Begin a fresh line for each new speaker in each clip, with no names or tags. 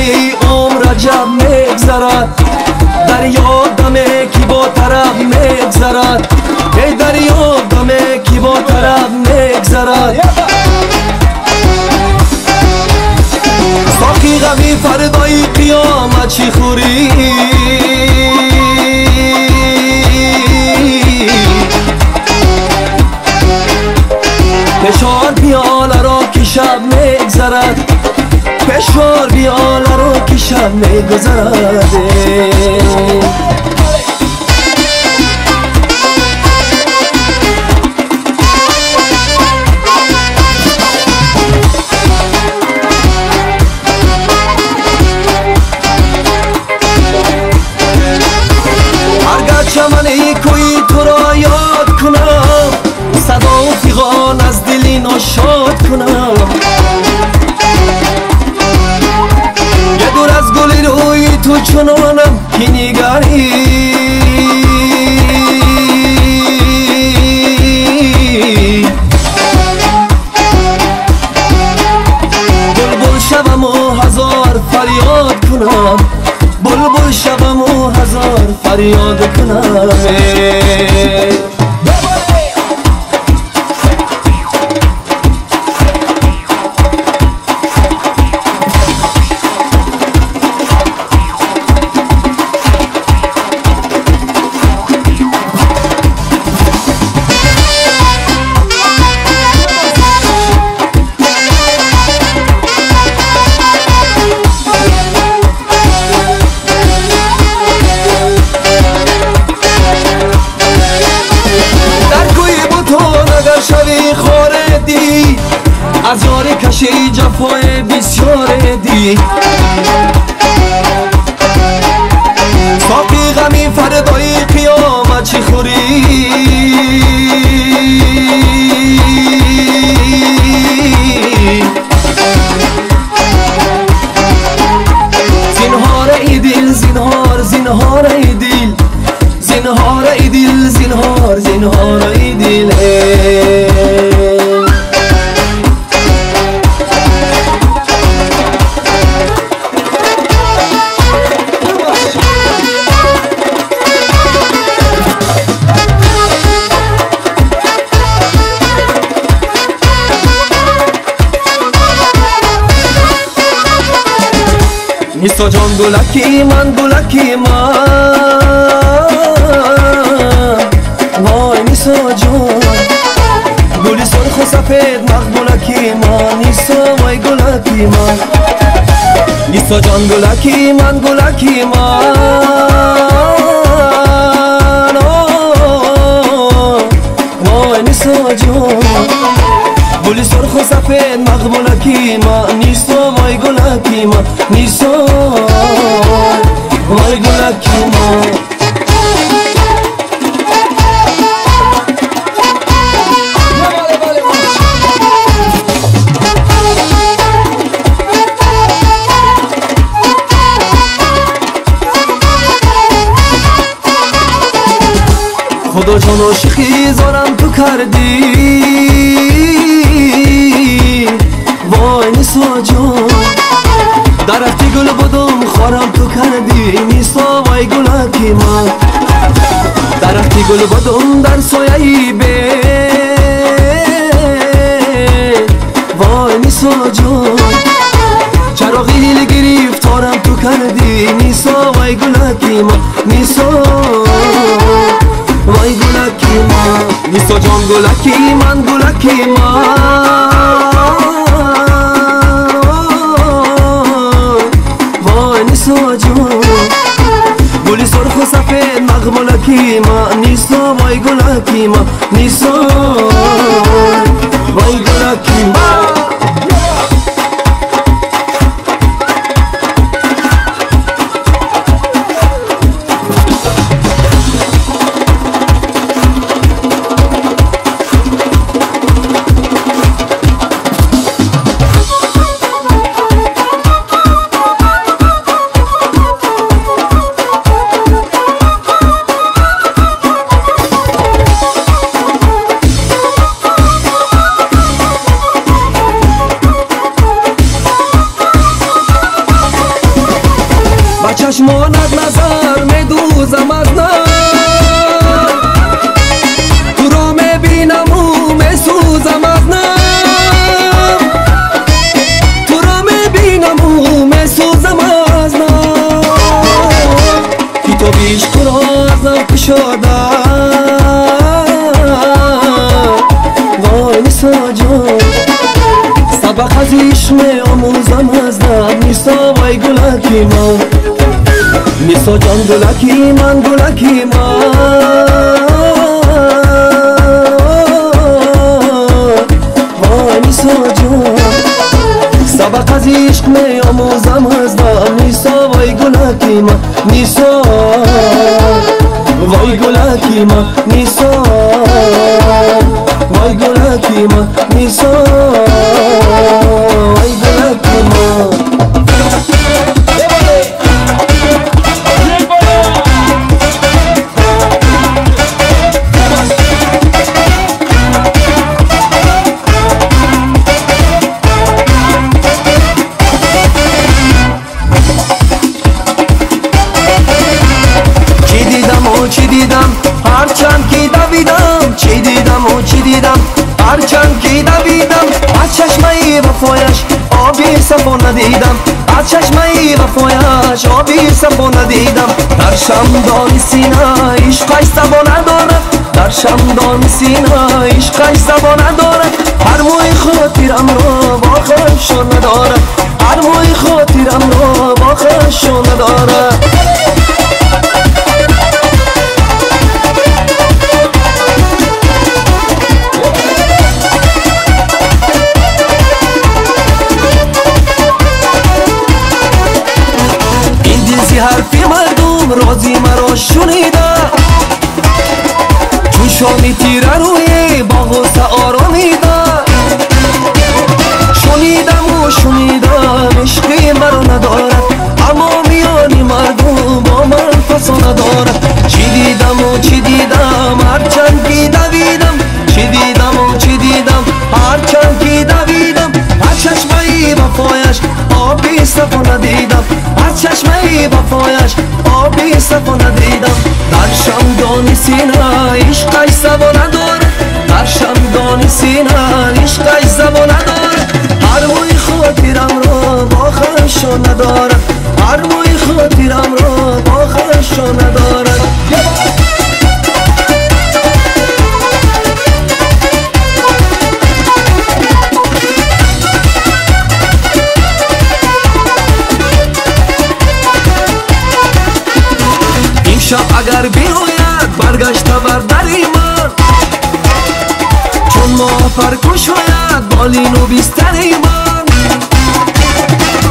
ولی عمر عجب میگذرد، دریا دمه کی با طرف میگذرد، ای دریا دمه کی با طرف میگذرد. ساقی غمی فردای قیامت چی خوری، پشار بیاله را که شب میگذرد، پشار بیاله را که شب میگذرد. هرگرچه من ای کوی تو را یاد کنم، صدا و فیغان از دلی ناشاد کنم. یه دور از گل روی تو چنانم که نگری، بلبل شوم و هزار فریاد کنم، بلبل شوم و هزار فریاد کنم. شوی خوردی از یاری کشی جفای بسیار دی، ساقی غمی فردای قیامت چی خوری، زینهار ای دل زینهار زینهار ای دل، زینهار ای دل زینهار زینهار ای دل. نیستا جان گلکی من گلکی من، وای نیستا جان گلی سرخ و سفید مقبولکی من، نیستا وای گلکی من، نیستا جان گلکی من گلکی من، وای نیستا جان گلی سرخ و سفید مقبولکی من، نیستا وای گلکی من، نیستا وای گلکی من. خدا جان عاشقی زارم تو کردی، وای نیستا جان درختی گل بدم خارم تو کردی، نیستا وای گلکی من، درختی گل بدم در سایه به، وای نیستا جان چراغی هیل گرفتارم تو کردی، نیستا وای گلکی من، نیستا وای گلکی من، نیستا جان گلکی من گلکی من، وای نیستا جان گلی سرخ و سفید مقبولکی من، نیستا وای گلکی من، نیستا وای گلکی من. چشمانت نظر میدوزم از نم، تو را میبینم و میسوزم از نم، تو را میبینم و میسوزم از نم. که تو بیش را از نم کشاده وای نیسا جان، سبق از عشق آموزم از نم نیسا وای گلکی من، نیسا جان گلکی من گلکی من، وای نیسا جان سبق از عشق می آموزم از نم نیسا وای گلکی من، نیسا وای گلکی من، نیسا وای گلکی من، نیسا وای گلکی من. چی دیدم هرچند که دویدم، چی دیدم و چی دیدم هرچند که دویدم، از چشمه وفایش آبی صفا ندیدم، از چشمه وفایش آبی صفا ندیدم. در شمدان سینه عشقش زبا ندارد، در شمدان سینه عشقش زبا ندارد، هر موی خاطرم را با خشم ندارد، هر موی خاطرم را با خشم ندارد. حرفی مردم رازی مرا شنیده، چون شامی تیره روی باغ و آرامیده، شنیدم و شنیدم عشقی مرا ندارد، اما میانی مردم با من فسا ندارد. چی دیدم و چی دیدم هرچند که دویدم، چی دیدم و چی دیدم هرچند که دویدم، هر چشمه وفایش آبی صفا ندیدم، هر چشمه وفایش آبی صفا ندیدم. در شمدان سینه عشقش زبا ندارد، در شمدان سینه عشقش زبا ندارد، هر موی خاطرم را با خشم ندارد، هر موی خاطرم را با خشم ندارد. شب اگر بیاید برگشته بر دری من، چون ما فرکش آید بالین و بیستری من،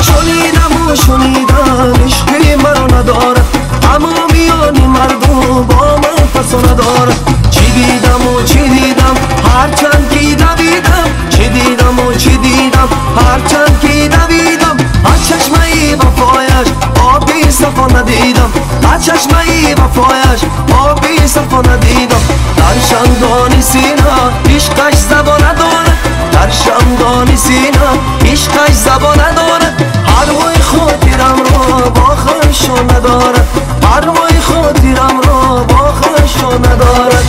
شنیدم و شنیدم عشقی مرا ندارد، اما میانی مردم با من فسا ندارد. چی دیدم و چی دیدم هرچند که دویدم، چی دیدم و چی دیدم هرچند که دویدم، هر چشمه وفایش آبی صفا ندیدم، هر چشمه وفایش آبی صفا ندیدم. در شمدان سینه عشقش زبا ندارد، در شمدان سینه عشقش زبا ندارد، هر موی خاطرم را با خشم ندارد، هر موی خاطرم را با خشم ندارد.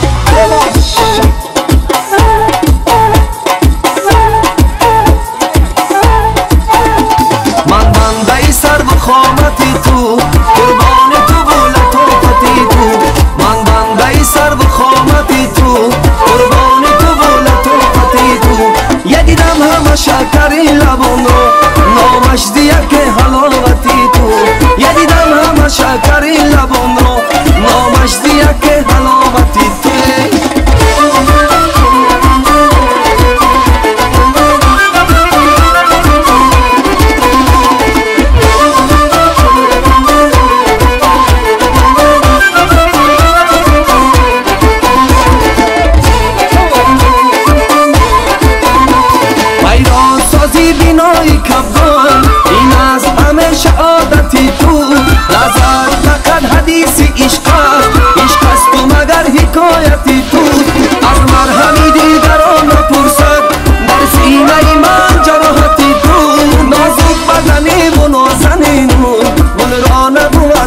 من بنده سر و خامتی تو، قربان تو و لطافتی تو، من بنده سر و خامتی تو، قربان تو و لطافتی تو. یکی دم همه شکری لبان رو نامش دیگه حلاوتی تو، یکی دم همه شکری لبان رو نامش دیگه حلاوتی تو. این از همه شهادتی تو، لذت فقط حدیث عشق است تو مگر حکایتی تو. از مرهمی دیگران نپرسد در سینه من جراحتی تو، نازک بدنی و نازنینون گل را نبود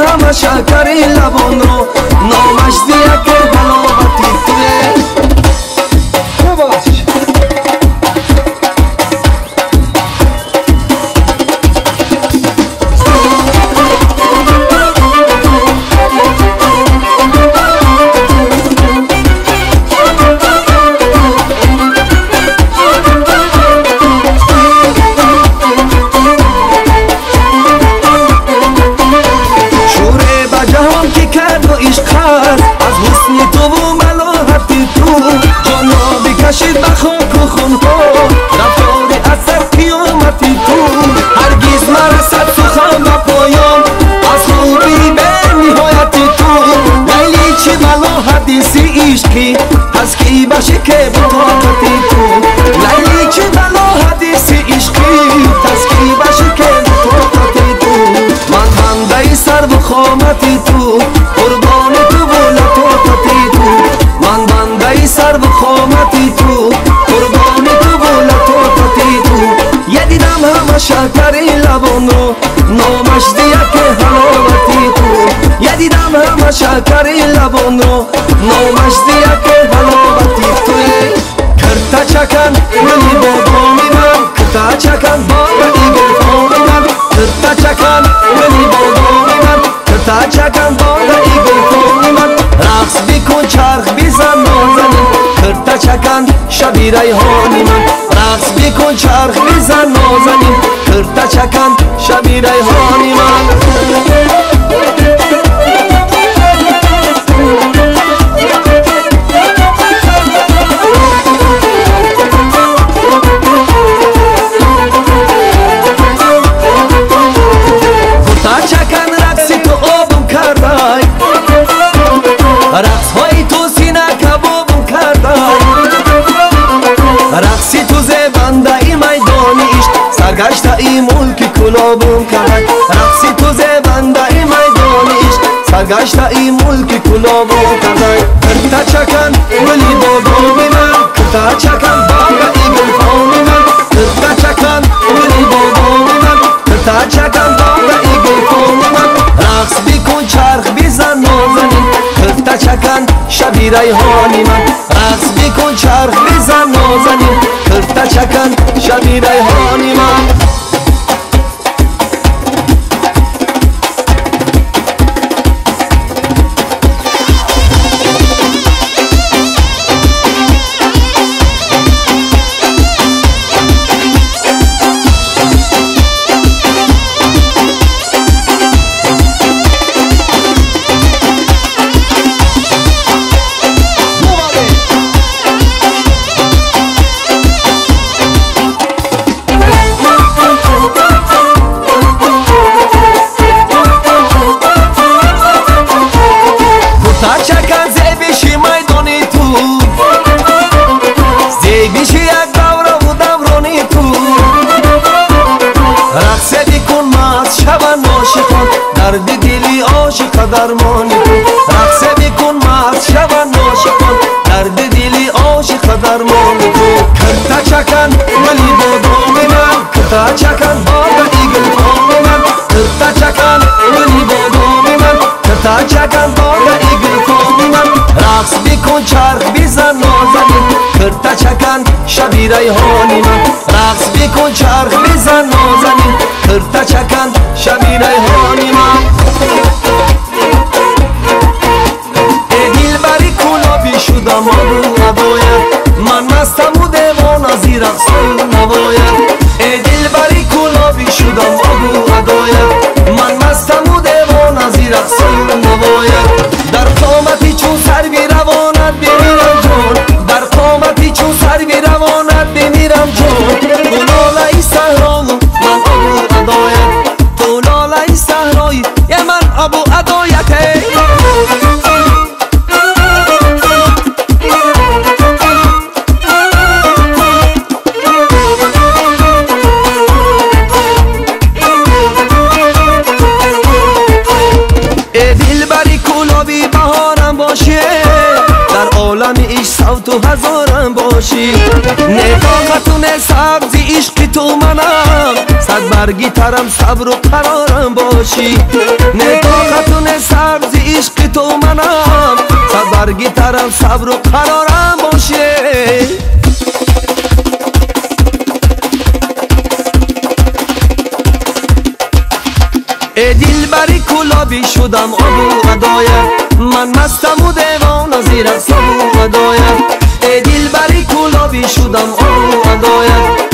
همه شکر لبان رو نامش دیگه که حلاوتی توه کشید بخاک و خونها رفتاری اثر قیامتی تو هرگز مرسد سخن و پایان از خوبی به نهایتی تو لیلی چی بلا حدیثی عشقی هست کی باشی که بطاقتی تو لیلی چی بلا حدیثی عشقی هست کی باشی که بطاقتی تو من بنده سر و خامتی تو قربان تو و لطافتی تو من بنده سر و خامتی تو قربانی تو و لطافتی تو یه دیدم همه شکری لبان رو نامش دیگه که حلاوتی تو یه دیدم همه شکری لبان رو نامش دیگه که حلاوتی تو کرتا چکن ولی بابامی من کرتا چکن بابا ایگل فامی من کرتا چکن ولی بابامی من کرتا چکن بابا ایگل فامی من رقص بیکن چرخ بیزن نازنین کرتا چکن شبی ریحانی من رقص بیکن چرخ بیزن نازنین کرتا چکن شبی ریحانی من رقص های تو سینه کبابم کردای رقصی تو زبنده ای میدانی عشق سرگشته ای ملک کلابم کردای رقصی تو زبنده ای میدانی عشق سرگشته ای ملک کلابم کردای کرتا چکن ولی بابامی من کرتا چکن بابا ایگل فامی من کرتا چکن ولی بابامی من کرتا چکن بابا ایگل فامی من رقص بیکن چرخ بیزن نازنین کرتا چکن شبی ریحانی من رقص بیکن چرخ بیزن نازنین کرتا چکن شبی ریحانی من درد دلی عاشق درمانی تو رقص بکن مست شون عاشقان درد دلی عاشق درمانی تو کرتا چکن ولی بابامی من کرتا چکن بابا ایگل فامی من کرتا چکن ولی بابامی من کرتا چکن بابا ایگل فامی من رقص بکن چرخ بیزن نازنین کرتا چکن شبی ریحانی من رقص بکن چرخ بیزن نازنین کرتا چکن شبی ریحانی من ای دل بری کلابی شدم آبو نباید من مستم و دیوان از این رقص نباید ای دل بری کلابی شدم آبو نباید من مستم و دیوان از این رقص نباید در قامتی چون سر بی روانت بمیرم جان در قامتی چون سر بی روانت بمیرم جان تو لاله صحرا من آبو نداید تو لاله صحرایی یه من آبو ادایته تو هزارم باشی نفاقتون سبزی عشقی تو منم صد برگی ترم صبر و قرارم باشی نه طاقتون سبزی عشق تو منم برگی ترم صبر و قرارم باشی ای دل بری کلابی شدم آبو ادایت من مستم و دیوان زیر سبو ادایت ای دل بری کلابی شدم آبو ادایت